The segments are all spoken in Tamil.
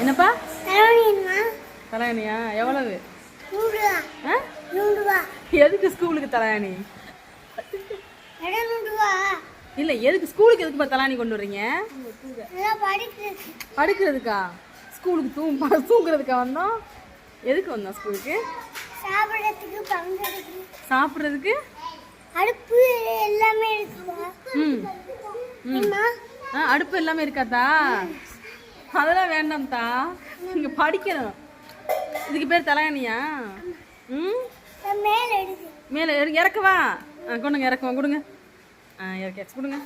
என்னப்பா? தலையணியா? எவ்வளவு? எதுக்கு ஸ்கூலுக்கு தலையணி? இல்ல எதுக்கு ஸ்கூலுக்கு எதுக்குப்பா தலையணி கொண்டு வர்றீங்க? படுக்கிறதுக்கா? ஸ்கூலுக்கு தூங்குறதுக்கா வந்தோம்? எதுக்கு வந்தோம் ஸ்கூலுக்கு? சாப்பிட்றதுக்கு அடுப்பு எல்லாமே இருக்குமா? அடுப்பு எல்லாமே இருக்காதா? அதெல்லாம் வேண்டாம்தா, நீங்க படிக்கணும். இதுக்கு பேர் தலையணியா? மேல இறக்கவா? கொண்டுங்க, இறக்கவா, கொடுங்க. இறக்காச்சு, கொடுங்க.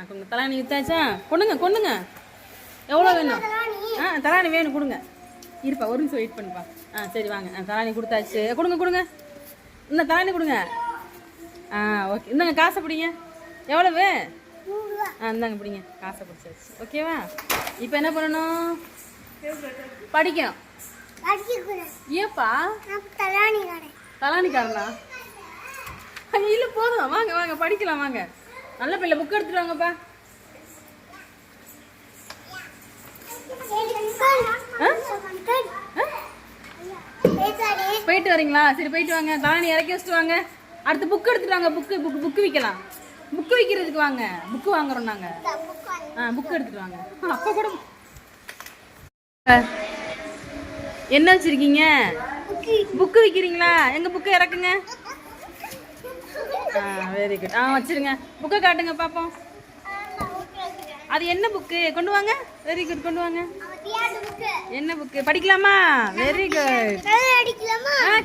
கொடுங்க. தலையணி வித்தாச்சா? கொண்டுங்க. எவ்வளோ வேணும்? தலையணி வேணும், கொடுங்க. இருப்பா, ஒரு நிமிஷம் வெயிட் பண்ணுப்பா. சரி வாங்க. தலையணி கொடுத்தாச்சு. கொடுங்க. இன்னும் தலையணி கொடுங்க. ஓகே, இந்தாங்க காசை பிடிங்க. எவ்வளவு? இந்தாங்க பிடிங்க, காசை பிடிச்சாச்சு. ஓகேவா? இப்போ என்ன பண்ணணும்? படிக்கணும். ஏப்பா? தலானிக்காரனா? இல்லை போதும், வாங்க படிக்கலாம். வாங்க, நல்ல பிள்ளை. புக் எடுத்துட்டு வாங்கப்பா. போயிட்டு வரீங்களா? சரி போயிட்டு வாங்க. தலானி இறக்கி வச்சுட்டு வாங்க. அடுத்து புக் எடுத்துட்டு வாங்க. புக்கு விற்கலாம். புக்கு விற்கிறதுக்கு வாங்க. புக்கு வாங்குறோம் நாங்க. புக் எடுத்துட்டு வாங்க. அப்ப கூட என்ன வச்சிருக்கீங்க? புக்கு விற்கிறீங்களா? எங்க புக்கு இறக்குங்க. Very good. வச்சிருங்க. புக்கை காட்டுங்க பாப்போம். அது என்ன புக்கு? கொண்டு வாங்க. வெரி குட், கொண்டு வாங்க. என்ன புக்கு? படிக்கலாமா? Very good.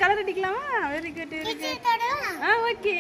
கலர் அடிக்கலாமா? Very good. ஓகே.